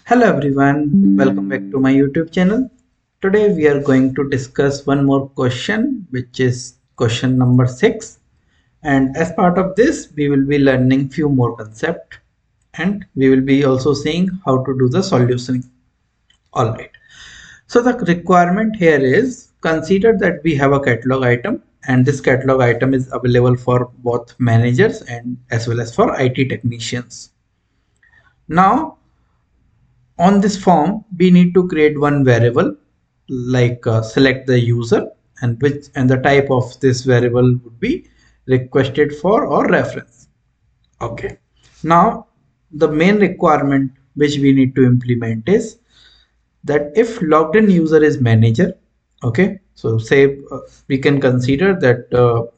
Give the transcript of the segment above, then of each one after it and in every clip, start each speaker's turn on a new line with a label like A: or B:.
A: Hello everyone, welcome back to my YouTube channel. Today we are going to discuss one more question, which is question number 6. And as part of this, we will be learning few more concepts and we will be also seeing how to do the solutioning. Alright, so the requirement here is consider that we have a catalog item and this catalog item is available for both managers and as well as for IT technicians. Now on this form we need to create one variable like select the user and the type of this variable would be requested for or reference. Okay, now the main requirement which we need to implement is that if logged in user is manager. Okay, so say we can consider that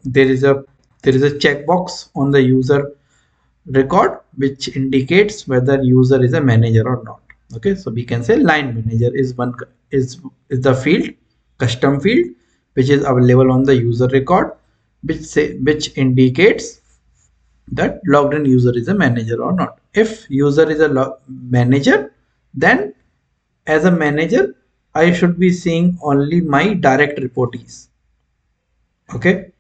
A: there is a checkbox on the user record which indicates whether user is a manager or not. Okay, so we can say line manager is the field, custom field, which is available on the user record, which indicates that logged in user is a manager or not. If user is a manager, then as a manager I should be seeing only my direct reportees. Okay,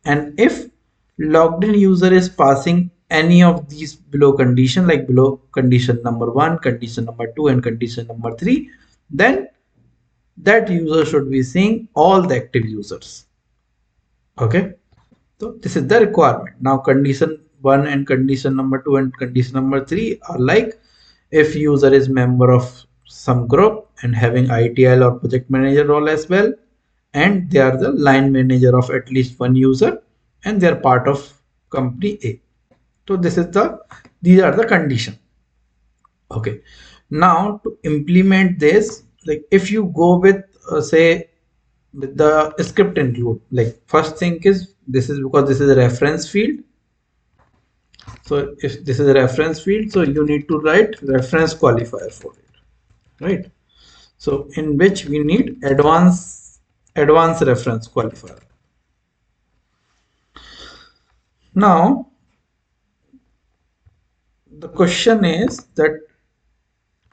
A: and if logged in user is passing any of these below condition, like below condition number 1, condition number 2 and condition number 3, then that user should be seeing all the active users. Okay, so this is the requirement. Now condition 1 and condition number 2 and condition number 3 are like if user is member of some group and having ITL or project manager role as well, and they are the line manager of at least one user and they are part of company A. So these are the condition. Okay, now to implement this, like if you go with say with the script include, like first thing is this is because this is a reference field. So if this is a reference field, so you need to write reference qualifier for it, right? So in which we need advanced reference qualifier. Now the question is that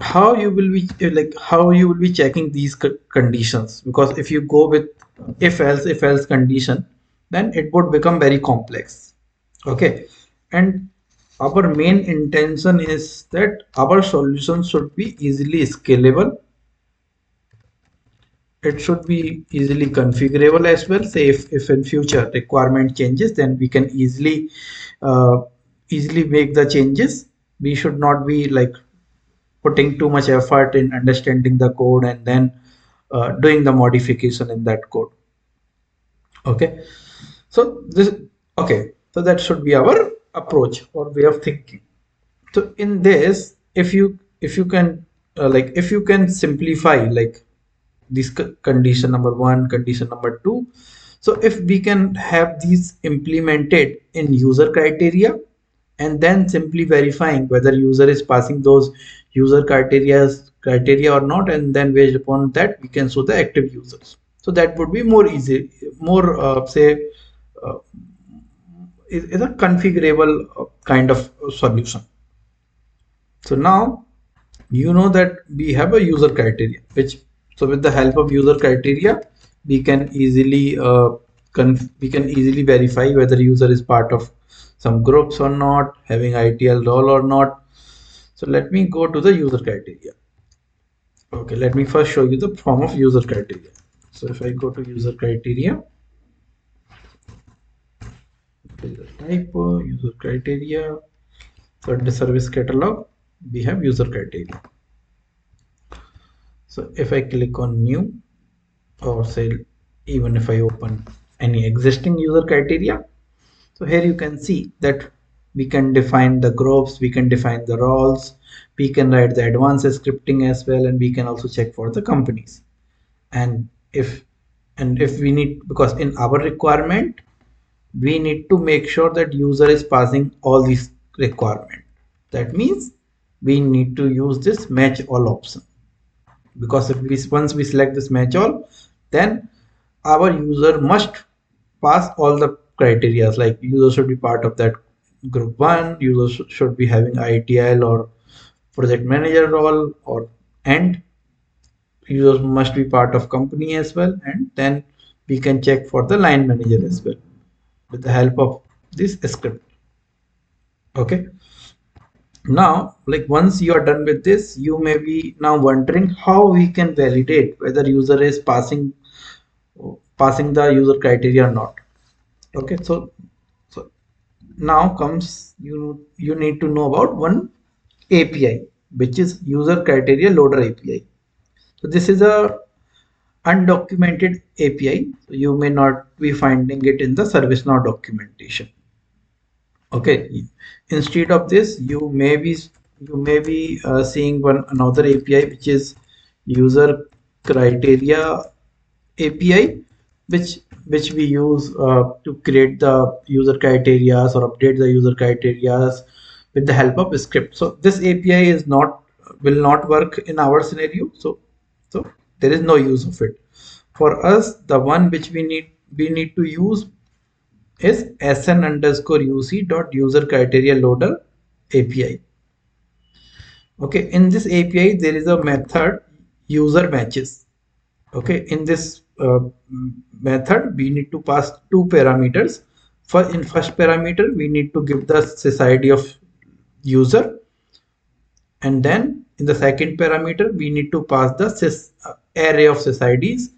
A: how you will be checking these conditions, because if you go with if else condition, then it would become very complex. Okay, and our main intention is that our solution should be easily scalable. It should be easily configurable as well. Say if in future requirement changes, then we can easily make the changes. We should not be like putting too much effort in understanding the code and then doing the modification in that code. Okay, so that should be our approach or way of thinking. So in this, if you can if you can simplify like this condition number 1, condition number 2, so if we can have these implemented in user criteria and then simply verifying whether user is passing those user criteria or not, and then based upon that we can show the active users. So that would be more easy, more uh, is a configurable kind of solution. So now you know that we have a user criteria, which so with the help of user criteria we can easily verify whether user is part of some groups or not, having ITL role or not. So let me go to the user criteria. Okay, let me first show you the form of user criteria. So if I go to user criteria, type user criteria. So in the service catalog we have user criteria. So if I click on new, or say even if I open any existing user criteria, so here you can see that we can define the groups, we can define the roles, we can write the advanced scripting as well, and we can also check for the companies. And if we need, because in our requirement we need to make sure that user is passing all these requirements. That means we need to use this match all option, because once we select this match all, then our user must pass all the criteria, like user should be part of that group 1, user should be having ITL or project manager role, or and users must be part of company as well, and then we can check for the line manager as well with the help of this script. Okay, now like once you are done with this, you may be now wondering how we can validate whether user is passing the user criteria or not. Okay, so now comes you need to know about one API, which is user criteria loader API. So this is a undocumented API. So you may not be finding it in the ServiceNow documentation. Okay, instead of this, you may be seeing another API, which is user criteria API, which we use to create the user criteria or update the user criteria with the help of a script. So this API is not will not work in our scenario. So there is no use of it. For us, the one which we need to use is sn_uc dot user criteria loader API. Okay, in this API there is a method user matches. Okay, in this method we need to pass two parameters. In first parameter we need to give the sys of user, and then in the second parameter we need to pass the array of sysids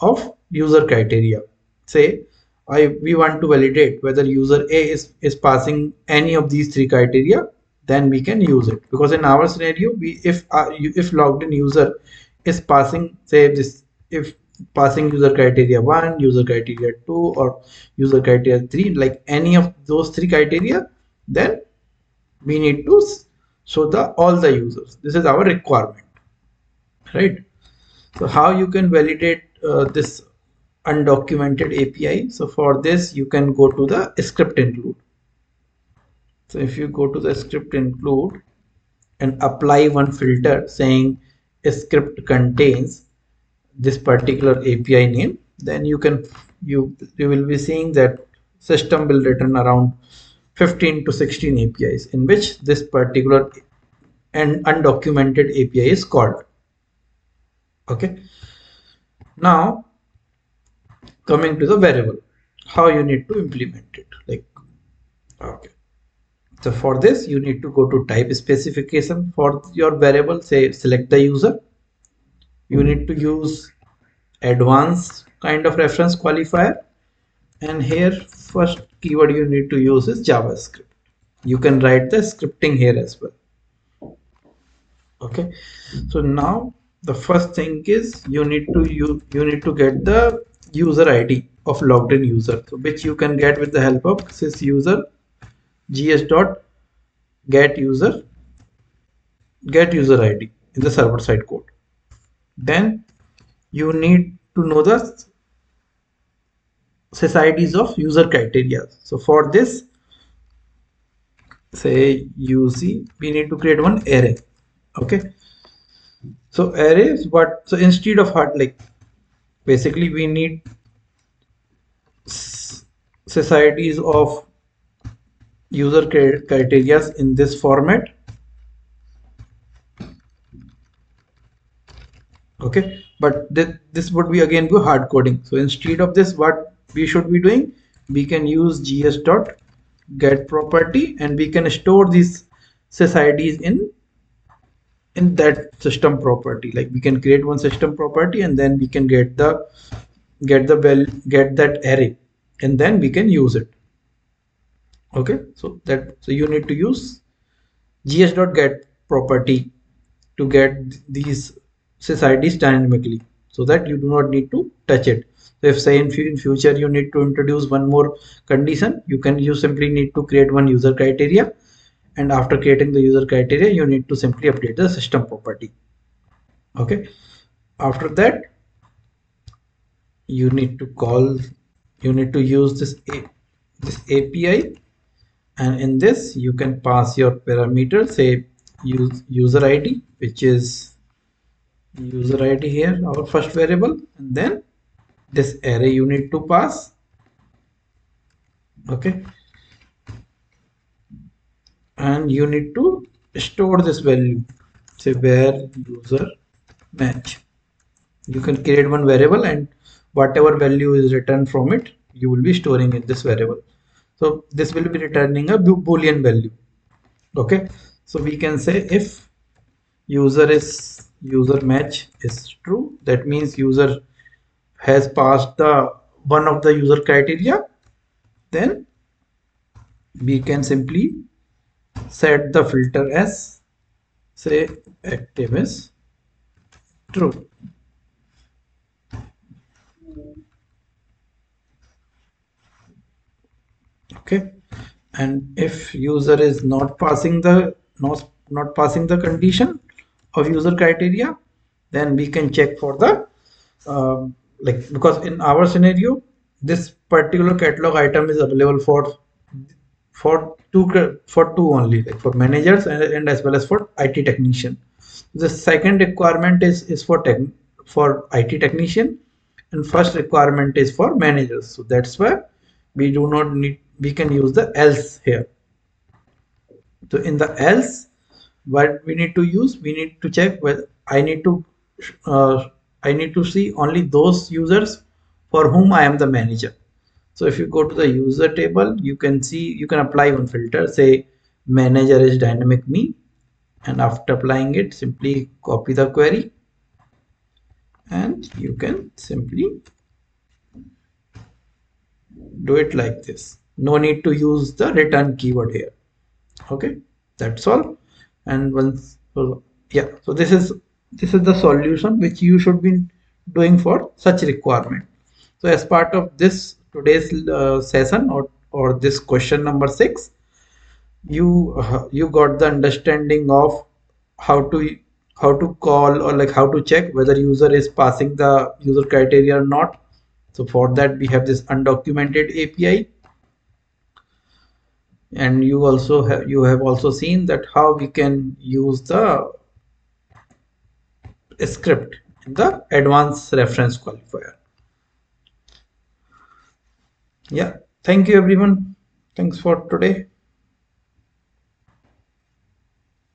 A: of user criteria. Say we want to validate whether user A is passing any of these three criteria, then we can use it, because in our scenario if logged in user is passing, say this, if passing user criteria 1, user criteria 2, or user criteria 3, like any of those three criteria, then we need to show the all the users. This is our requirement, right? So how you can validate this undocumented API? So for this you can go to the script include. So if you go to the script include and apply one filter saying script contains this particular API name, then you will be seeing that system will return around 15 to 16 APIs in which this particular and undocumented API is called. Okay, now coming to the variable, how you need to implement it. Like, okay, so for this you need to go to type specification for your variable. Say select the user. You need to use advanced kind of reference qualifier, and here first keyword you need to use is JavaScript. You can write the scripting here as well. Okay, so now the first thing is you need to get the user ID of logged in user, so which you can get with the help of sys user gs dot get user ID in the server side code. Then you need to know the sysids of user criteria. So for this, say uc, we need to create one array. Okay, so array is what, so instead of hard, like basically we need sysids of user criteria in this format. Okay, but this would be again be hard coding. So instead of this, what we should be doing, we can use gs dot get property, and we can store these sysids in that system property. Like we can create one system property, and then we can get that array, and then we can use it. Okay, so you need to use gs dot get property to get these sysids dynamically, so that you do not need to touch it. So if say in future you need to introduce one more condition, you simply need to create one user criteria, and after creating the user criteria you need to simply update the system property. Okay, after that you need to use this API, and in this you can pass your parameter, say user ID, which is user ID here, our first variable, and then this array you need to pass. Okay, and you need to store this value. say where user match. You can create one variable and whatever value is returned from it, you will be storing in this variable. So this will be returning a boolean value. Okay, so we can say if user match is true, that means user has passed the one of the user criteria, then we can simply set the filter as say active is true. Okay, and if user is not passing the condition of user criteria, then we can check for the like, because in our scenario this particular catalog item is available for two only, like for managers and as well as for IT technician. The second requirement is for IT technician, and first requirement is for managers. So that's why we do not need, we can use the else here. So in the else, what we need to use, we need to check whether uh, I need to see only those users for whom I am the manager. So if you go to the user table, you can see, you can apply one filter, say manager is dynamic me, and after applying it, simply copy the query and you can simply do it like this. No need to use the return keyword here. Okay, that's all. And once, so yeah, so this is the solution which you should be doing for such requirement. So as part of this today's session, or this question number 6, you got the understanding of how to how to call, or like how to check whether user is passing the user criteria or not. So for that we have this undocumented API, and you have also seen that how we can use the script in the advanced reference qualifier. Yeah, thank you everyone. Thanks for today.